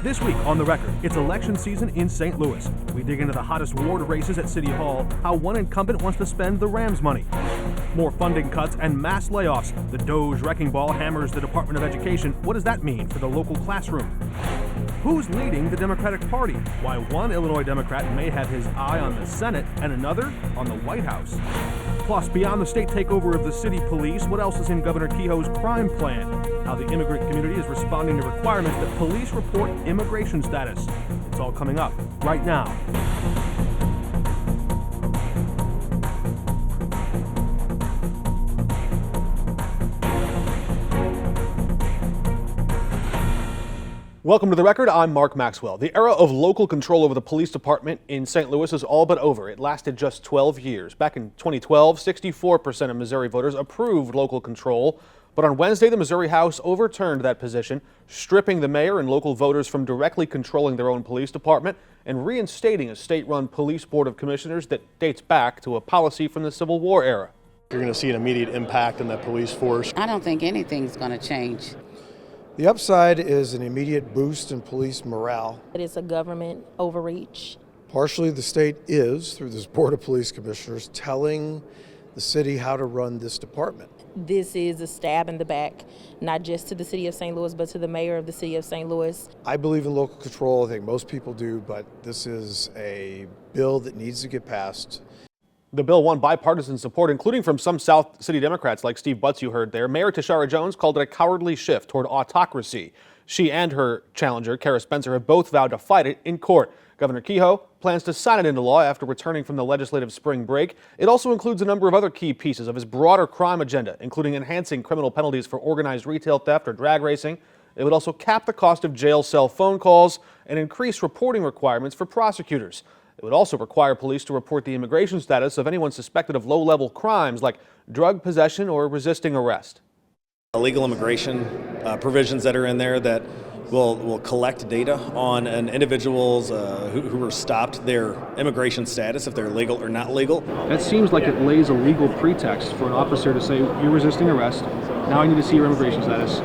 This week on The Record, it's election season in St. Louis. We dig into the hottest ward races at City Hall, how one incumbent wants to spend the Rams' money. More funding cuts and mass layoffs. The Doge wrecking ball hammers the Department of Education. What does that mean for the local classroom? Who's leading the Democratic Party? Why one Illinois Democrat may have his eye on the Senate and another on the White House. Plus, beyond the state takeover of the city police, what else is in Governor Kehoe's crime plan? How the immigrant community is responding to requirements that police report immigration status. It's all coming up right now. Welcome to The Record. I'm Mark Maxwell. The era of local control over the police department in St. Louis is all but over. It lasted just 12 years. Back in 2012, 64% of Missouri voters approved local control. But on Wednesday, the Missouri House overturned that position, stripping the mayor and local voters from directly controlling their own police department and reinstating a state-run police board of commissioners that dates back to a policy from the Civil War era. You're going to see an immediate impact on that police force. I don't think anything's going to change. The upside is an immediate boost in police morale. It is a government overreach. Partially the state is, through this Board of Police Commissioners, telling the city how to run this department. This is a stab in the back, not just to the city of St. Louis, but to the mayor of the city of St. Louis. I believe in local control. I think most people do, but this is a bill that needs to get passed. The bill won bipartisan support, including from some South City Democrats like Steve Butts you heard there. Mayor Tashara Jones called it a cowardly shift toward autocracy. She and her challenger, Kara Spencer, have both vowed to fight it in court. Governor Kehoe plans to sign it into law after returning from the legislative spring break. It also includes a number of other key pieces of his broader crime agenda, including enhancing criminal penalties for organized retail theft or drag racing. It would also cap the cost of jail cell phone calls and increase reporting requirements for prosecutors. It would also require police to report the immigration status of anyone suspected of low-level crimes like drug possession or resisting arrest. Illegal immigration provisions that are in there that will collect data on an individuals who were stopped, their immigration status, if they're legal or not legal. That seems like it lays a legal pretext for an officer to say, you're resisting arrest, now I need to see your immigration status,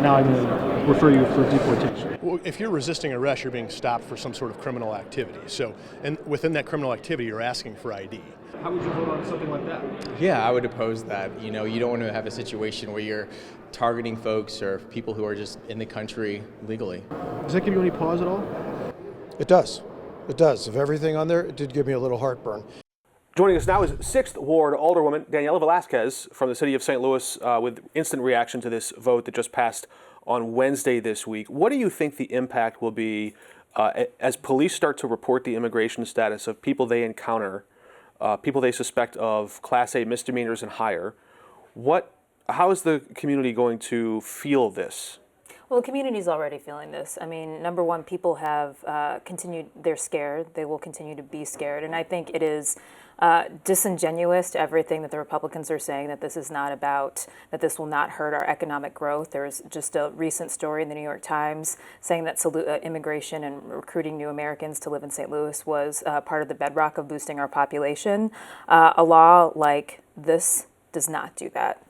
now I'm going to refer you for deportation. Well, if you're resisting arrest, you're being stopped for some sort of criminal activity. So, and within that criminal activity, you're asking for ID. How would you vote on something like that? Yeah, I would oppose that. You know, you don't want to have a situation where you're targeting folks or people who are just in the country legally. Does that give you any pause at all? It does. It does. Of everything on there, it did give me a little heartburn. Joining us now is 6th Ward Alderwoman Daniela Velasquez from the city of St. Louis with instant reaction to this vote that just passed on Wednesday this week. What do you think the impact will be as police start to report the immigration status of people they encounter, people they suspect of Class A misdemeanors and higher? How is the community going to feel this? Well, the community is already feeling this. I mean, number one, people have they're scared. They will continue to be scared. And I think it is disingenuous to everything that the Republicans are saying, that this is not about, that this will not hurt our economic growth. There's just a recent story in the New York Times saying that immigration and recruiting new Americans to live in St. Louis was part of the bedrock of boosting our population. A law like this does not do that.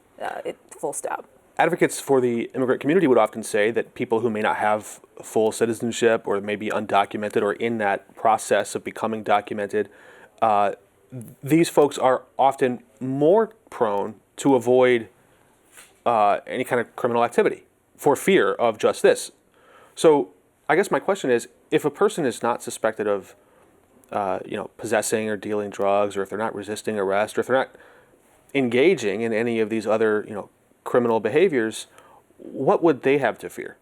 Full stop. Advocates for the immigrant community would often say that people who may not have full citizenship or may be undocumented or in that process of becoming documented, these folks are often more prone to avoid any kind of criminal activity for fear of just this. So I guess my question is, if a person is not suspected of possessing or dealing drugs, or if they're not resisting arrest, or if they're not engaging in any of these other criminal behaviors, what would they have to fear?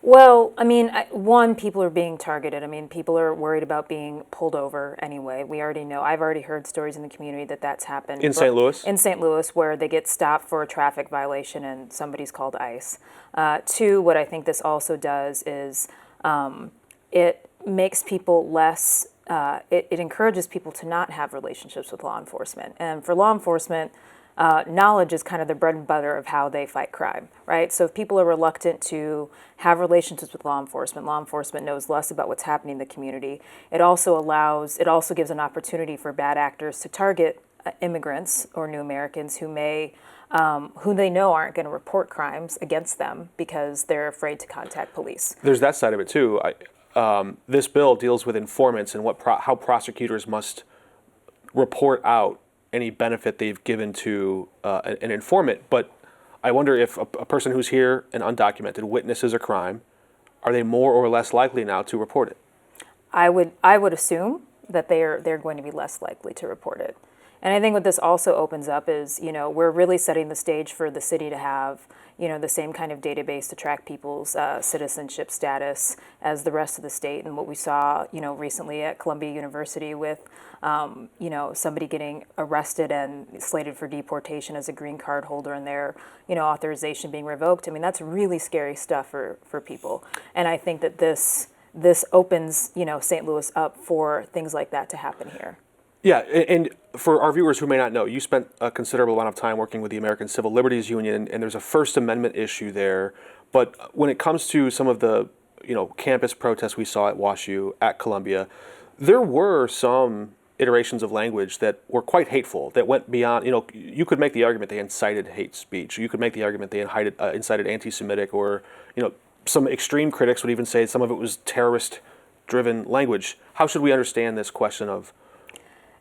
Well, I mean, one, people are being targeted. I mean, people are worried about being pulled over anyway. We already know. I've already heard stories in the community that that's happened. In St. Louis? In St. Louis, where they get stopped for a traffic violation and somebody's called ICE. Two, what I think this also does is it makes people less, it encourages people to not have relationships with law enforcement. And for law enforcement, knowledge is kind of the bread and butter of how they fight crime, right? So if people are reluctant to have relationships with law enforcement knows less about what's happening in the community. It also gives an opportunity for bad actors to target immigrants or new Americans who may, who they know aren't going to report crimes against them because they're afraid to contact police. There's that side of it too. This bill deals with informants and how prosecutors must report out any benefit they've given to an informant. But I wonder if a person who's here and undocumented witnesses a crime, are they more or less likely now to report it? I would assume that they're going to be less likely to report it. And I think what this also opens up is, we're really setting the stage for the city to have, the same kind of database to track people's citizenship status as the rest of the state. And what we saw, recently at Columbia University with, somebody getting arrested and slated for deportation as a green card holder and their, authorization being revoked. I mean, that's really scary stuff for people. And I think that this opens, St. Louis up for things like that to happen here. Yeah, and for our viewers who may not know, you spent a considerable amount of time working with the American Civil Liberties Union, and there's a First Amendment issue there. But when it comes to some of the, campus protests we saw at WashU, at Columbia, there were some iterations of language that were quite hateful, that went beyond, you could make the argument they incited hate speech. You could make the argument they incited anti-Semitic, or, some extreme critics would even say some of it was terrorist-driven language. How should we understand this question of...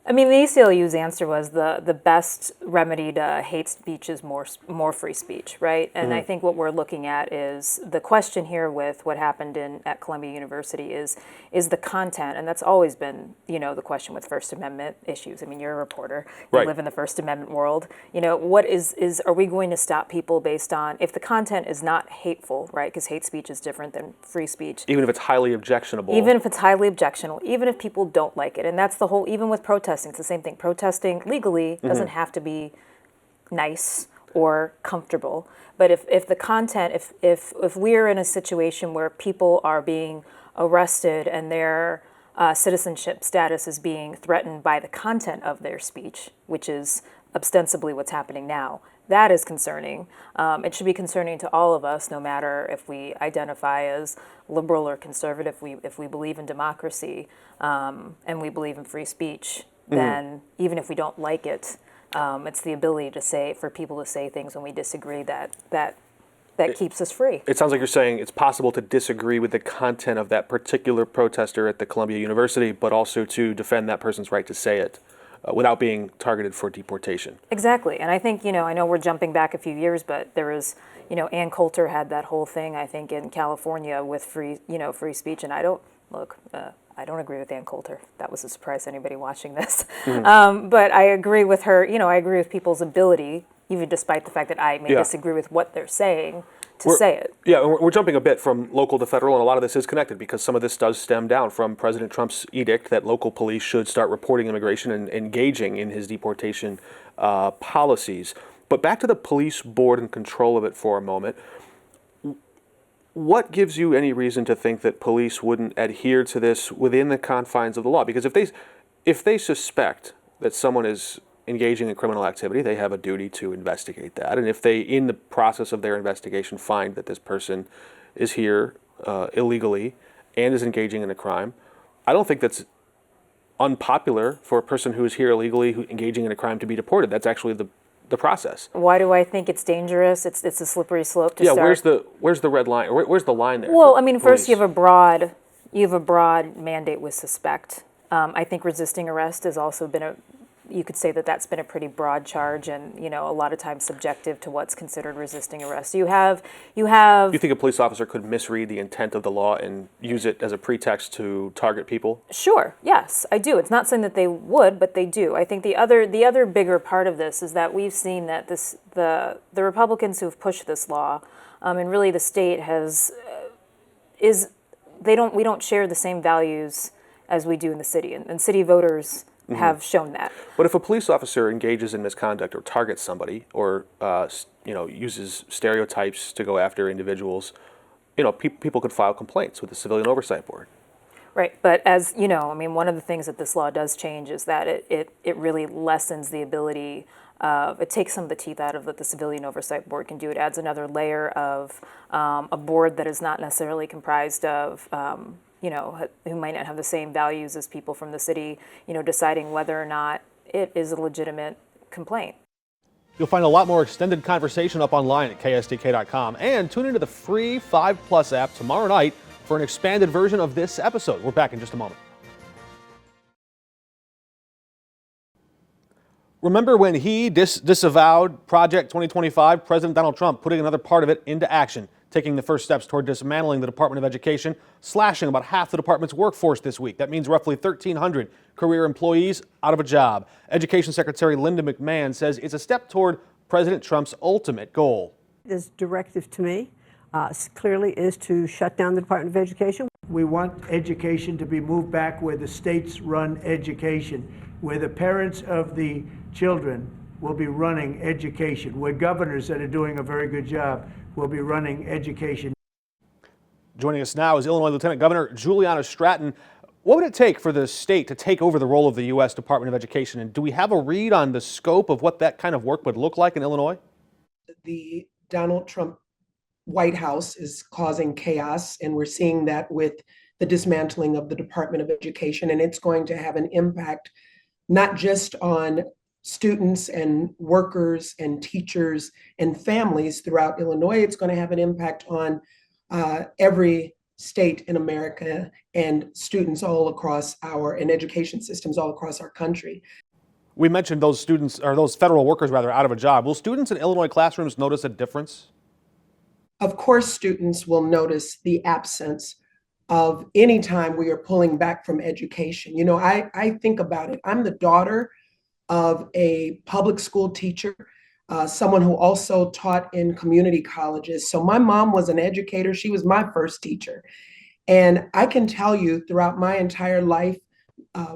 I mean, the ACLU's answer was the best remedy to hate speech is more free speech, right? And I think what we're looking at is the question here with what happened at Columbia University is the content, and that's always been, the question with First Amendment issues. I mean, you're a reporter, you live in the First Amendment world. What are we going to stop people based on, if the content is not hateful, right? Because hate speech is different than free speech. Even if it's highly objectionable. Even if it's highly objectionable, even if people don't like it. And that's the whole, even with protesting, it's the same thing. Protesting legally doesn't have to be nice or comfortable. But if the content, if we're in a situation where people are being arrested and their citizenship status is being threatened by the content of their speech, which is ostensibly what's happening now, that is concerning. It should be concerning to all of us, no matter if we identify as liberal or conservative, if we believe in democracy and we believe in free speech. Then even if we don't like it, it's the ability for people to say things when we disagree that keeps us free. It sounds like you're saying it's possible to disagree with the content of that particular protester at the Columbia University, but also to defend that person's right to say it without being targeted for deportation. Exactly. And I think, I know we're jumping back a few years, but there was, Ann Coulter had that whole thing, I think, in California with free speech. And I don't agree with Ann Coulter. That was a surprise to anybody watching this. But I agree with her, I agree with people's ability, even despite the fact that I may disagree with what they're saying, to say it. Yeah, we're jumping a bit from local to federal, and a lot of this is connected because some of this does stem down from President Trump's edict that local police should start reporting immigration and engaging in his deportation policies. But back to the police board and control of it for a moment. What gives you any reason to think that police wouldn't adhere to this within the confines of the law? Because if they suspect that someone is engaging in criminal activity, they have a duty to investigate that. And if they, in the process of their investigation, find that this person is here illegally and is engaging in a crime, I don't think that's unpopular for a person who is here illegally engaging in a crime to be deported. That's actually the process. Why do I think it's dangerous? It's a slippery slope to start. Where's the red line? Or where's the line there? Well, I mean, first you have a broad mandate with suspect. I think resisting arrest has also been you could say that's been a pretty broad charge, and a lot of times subjective to what's considered resisting arrest. You think a police officer could misread the intent of the law and use it as a pretext to target people? Sure, yes, I do. It's not saying that they would, but they do. I think the other bigger part of this is that we've seen that the Republicans who've pushed this law, and really the state we don't share the same values as we do in the city, and city voters have shown that. But if a police officer engages in misconduct or targets somebody or uses stereotypes to go after individuals, people could file complaints with the Civilian Oversight Board. Right, but as you know, I mean, one of the things that this law does change is that it really lessens the ability of, it takes some of the teeth out of what the Civilian Oversight Board can do. It adds another layer of a board that is not necessarily comprised of who might not have the same values as people from the city, deciding whether or not it is a legitimate complaint. You'll find a lot more extended conversation up online at kstk.com, and tune into the free 5+ app tomorrow night for an expanded version of this episode. We're back in just a moment. Remember when he disavowed Project 2025? President Donald Trump putting another part of it into action, taking the first steps toward dismantling the Department of Education, slashing about half the department's workforce this week. That means roughly 1,300 career employees out of a job. Education Secretary Linda McMahon says it's a step toward President Trump's ultimate goal. His directive to me clearly is to shut down the Department of Education. We want education to be moved back where the states run education, where the parents of the children will be running education, where governors that are doing a very good job will be running education. Joining us now is Illinois Lieutenant Governor Juliana Stratton. What would it take for the state to take over the role of the U.S. Department of Education? And do we have a read on the scope of what that kind of work would look like in Illinois? The Donald Trump White House is causing chaos, and we're seeing that with the dismantling of the Department of Education, and it's going to have an impact not just on students and workers and teachers and families throughout Illinois. It's going to have an impact on every state in America and students all across and education systems all across our country. We mentioned those students, or those federal workers rather, out of a job. Will students in Illinois classrooms notice a difference? Of course, students will notice the absence of any time we are pulling back from education. You know, I think about it. I'm the daughter of a public school teacher, someone who also taught in community colleges. So my mom was an educator. She was my first teacher. And I can tell you throughout my entire life,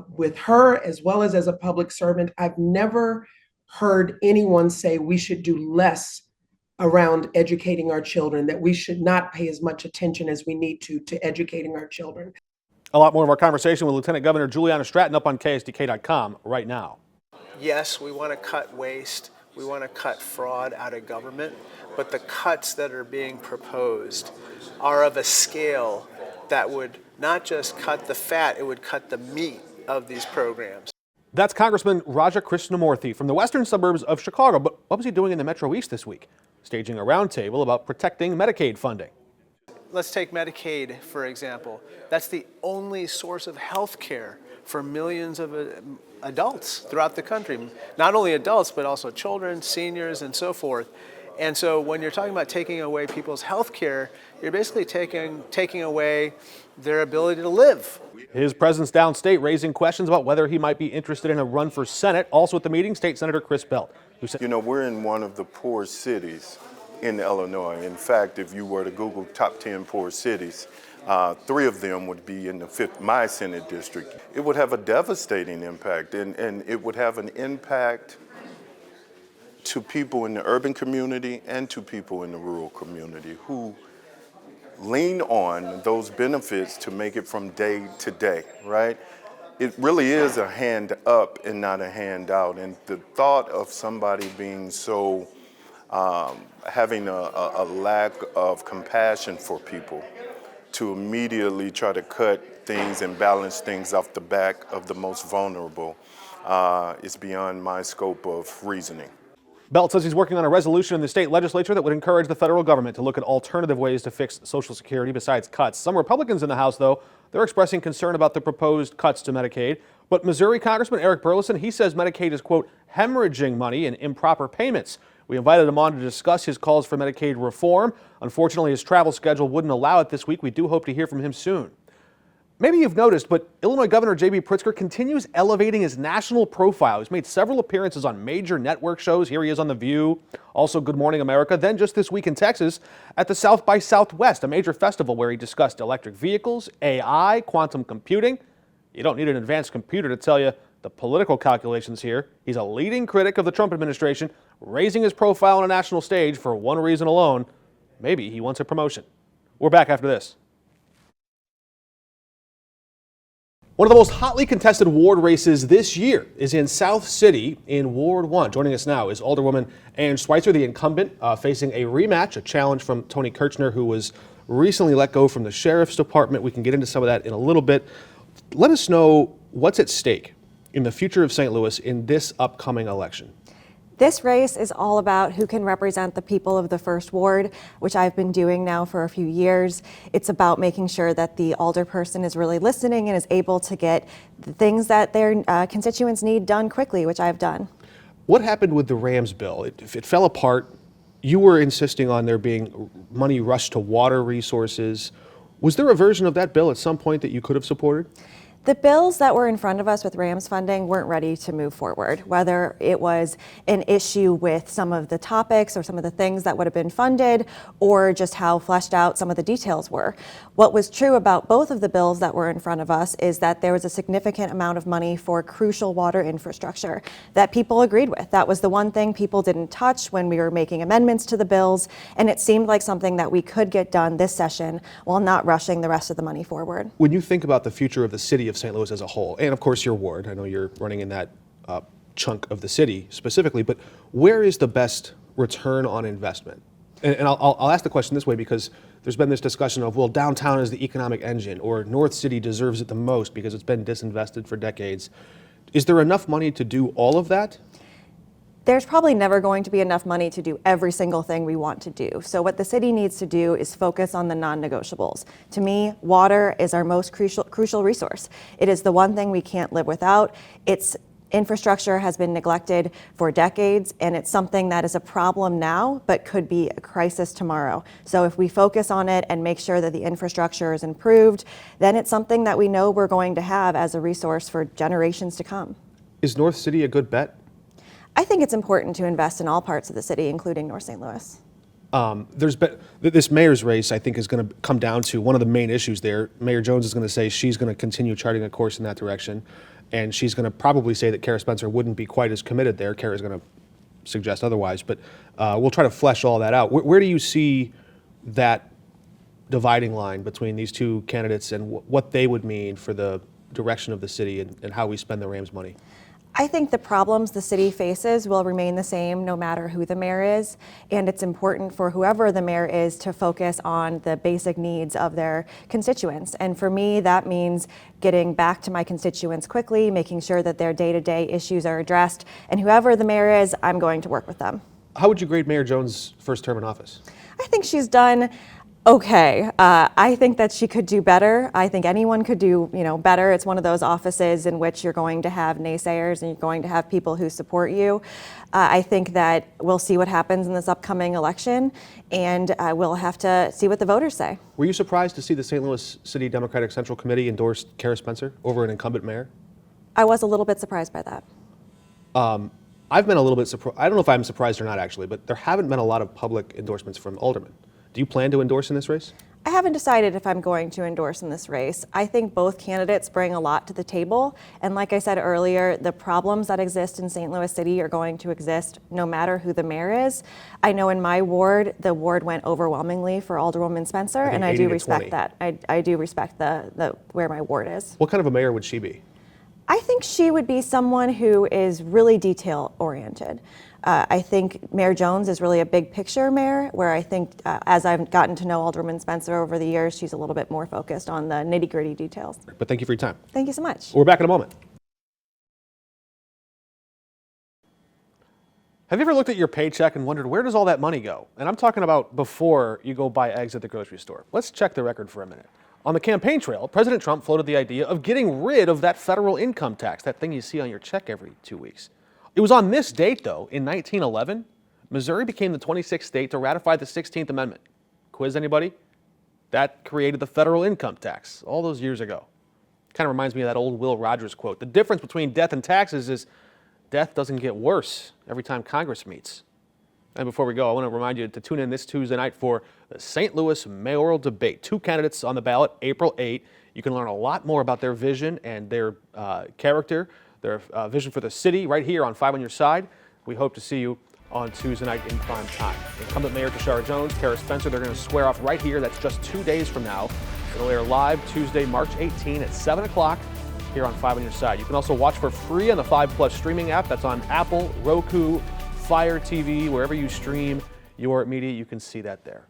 with her as well as a public servant, I've never heard anyone say we should do less around educating our children, that we should not pay as much attention as we need to educating our children. A lot more of our conversation with Lieutenant Governor Juliana Stratton up on KSDK.com right now. Yes, we want to cut waste, we want to cut fraud out of government, but the cuts that are being proposed are of a scale that would not just cut the fat, it would cut the meat of these programs. That's Congressman Raja Krishnamurthy from the western suburbs of Chicago. But what was he doing in the Metro East this week? Staging a roundtable about protecting Medicaid funding. Let's take Medicaid, for example. That's the only source of health care for millions of adults throughout the country. Not only adults, but also children, seniors, and so forth. And so when you're talking about taking away people's health care, you're basically taking away their ability to live. His presence downstate raising questions about whether he might be interested in a run for Senate. Also at the meeting, State Senator Chris Belt, who said, "You know, we're in one of the poorest cities in Illinois. In fact, if you were to Google top 10 poor cities, 3 of them would be in my Senate district. It would have a devastating impact, and it would have an impact to people in the urban community and to people in the rural community who lean on those benefits to make it from day to day, right? It really is a hand up and not a hand out. And the thought of somebody being so, having a lack of compassion for people to immediately try to cut things and balance things off the back of the most vulnerable is beyond my scope of reasoning. Belt says he's working on a resolution in the state legislature that would encourage the federal government to look at alternative ways to fix Social Security besides cuts. Some Republicans in the House, though, they're expressing concern about the proposed cuts to Medicaid. But Missouri Congressman Eric Burleson, he says Medicaid is, quote, hemorrhaging money in improper payments. We invited him on to discuss his calls for Medicaid reform. Unfortunately, his travel schedule wouldn't allow it this week. We do hope to hear from him soon. Maybe you've noticed, but Illinois Governor J.B. Pritzker continues elevating his national profile. He's made several appearances on major network shows. Here he is on The View, also Good Morning America. Then just this week in Texas at the South by Southwest, a major festival where he discussed electric vehicles, AI, quantum computing. You don't need an advanced computer to tell you the political calculations here. He's a leading critic of the Trump administration, raising his profile on a national stage for one reason alone. Maybe he wants a promotion. We're back after this. One of the most hotly contested ward races this year is in South City in Ward 1. Joining us now is Alderwoman Ann Schweitzer, the incumbent, facing a rematch, a challenge from Tony Kirchner, who was recently let go from the Sheriff's Department. We can get into some of that in a little bit. Let us know what's at stake in the future of St. Louis in this upcoming election? This race is all about who can represent the people of the First Ward, which I've been doing now for a few years. It's about making sure that the alderperson is really listening and is able to get the things that their constituents need done quickly, which I've done. What happened with the Rams bill? It fell apart. You were insisting on there being money rushed to water resources. Was there a version of that bill at some point that you could have supported? The bills that were in front of us with Rams funding weren't ready to move forward, whether it was an issue with some of the topics or some of the things that would have been funded or just how fleshed out some of the details were. What was true about both of the bills that were in front of us is that there was a significant amount of money for crucial water infrastructure that people agreed with. That was the one thing people didn't touch when we were making amendments to the bills, and it seemed like something that we could get done this session while not rushing the rest of the money forward. When you think about the future of the city of St. Louis as a whole, and of course your ward, I know you're running in that chunk of the city specifically, but where is the best return on investment? And I'll ask the question this way because there's been this discussion of, well, downtown is the economic engine, or North City deserves it the most because it's been disinvested for decades. Is there enough money to do all of that? There's probably never going to be enough money to do every single thing we want to do. So what the city needs to do is focus on the non-negotiables. To me, water is our most crucial resource. It is the one thing we can't live without. Its infrastructure has been neglected for decades, and it's something that is a problem now, but could be a crisis tomorrow. So if we focus on it and make sure that the infrastructure is improved, then it's something that we know we're going to have as a resource for generations to come. Is North City a good bet? I think it's important to invest in all parts of the city, including North St. Louis. There's been this mayor's race, I think, is going to come down to one of the main issues there. Mayor Jones is going to say she's going to continue charting a course in that direction, and she's going to probably say that Kara Spencer wouldn't be quite as committed there. Kara's going to suggest otherwise, but we'll try to flesh all that out. Where do you see that dividing line between these two candidates and what they would mean for the direction of the city and how we spend the Rams' money? I think the problems the city faces will remain the same no matter who the mayor is, and it's important for whoever the mayor is to focus on the basic needs of their constituents. And for me, that means getting back to my constituents quickly, making sure that their day-to-day issues are addressed, and whoever the mayor is, I'm going to work with them. How would you grade Mayor Jones' first term in office? I think she's done okay. I think that she could do better. I think anyone could do, better. It's one of those offices in which you're going to have naysayers and you're going to have people who support you. I think that we'll see what happens in this upcoming election, and we'll have to see what the voters say. Were you surprised to see the St. Louis City Democratic Central Committee endorse Kara Spencer over an incumbent mayor? I was a little bit surprised by that. I've been a little bit surprised. I don't know if I'm surprised or not, actually, but there haven't been a lot of public endorsements from aldermen. Do you plan to endorse in this race? I haven't decided if I'm going to endorse in this race. I think both candidates bring a lot to the table. And like I said earlier, the problems that exist in St. Louis City are going to exist no matter who the mayor is. I know in my ward, the ward went overwhelmingly for Alderwoman Spencer, and I do respect that. I do respect the where my ward is. What kind of a mayor would she be? I think she would be someone who is really detail-oriented. I think Mayor Jones is really a big picture mayor, where I think as I've gotten to know Alderwoman Spencer over the years, she's a little bit more focused on the nitty-gritty details. But thank you for your time. Thank you so much. We're back in a moment. Have you ever looked at your paycheck and wondered, where does all that money go? And I'm talking about before you go buy eggs at the grocery store. Let's check the record for a minute. On the campaign trail, President Trump floated the idea of getting rid of that federal income tax, that thing you see on your check every 2 weeks. It was on this date, though, in 1911, Missouri became the 26th state to ratify the 16th Amendment. Quiz anybody? That created the federal income tax all those years ago. Kind of reminds me of that old Will Rogers quote. The difference between death and taxes is death doesn't get worse every time Congress meets. And before we go, I want to remind you to tune in this Tuesday night for the St. Louis mayoral debate. 2 candidates on the ballot, April 8. You can learn a lot more about their vision and their character, their vision for the city right here on 5 on Your Side. We hope to see you on Tuesday night in prime time. Incumbent Mayor Tashara Jones, Kara Spencer, they're going to swear off right here. That's just 2 days from now. It'll air live Tuesday, March 18 at 7 o'clock here on 5 on Your Side. You can also watch for free on the 5+ streaming app. That's on Apple, Roku, Fire TV, wherever you stream your media, you can see that there.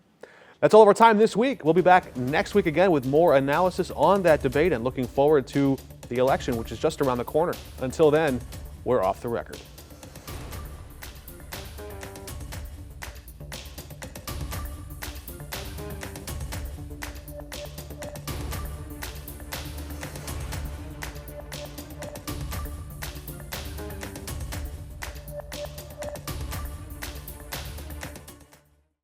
That's all of our time this week. We'll be back next week again with more analysis on that debate and looking forward to the election, which is just around the corner. Until then, we're off the record.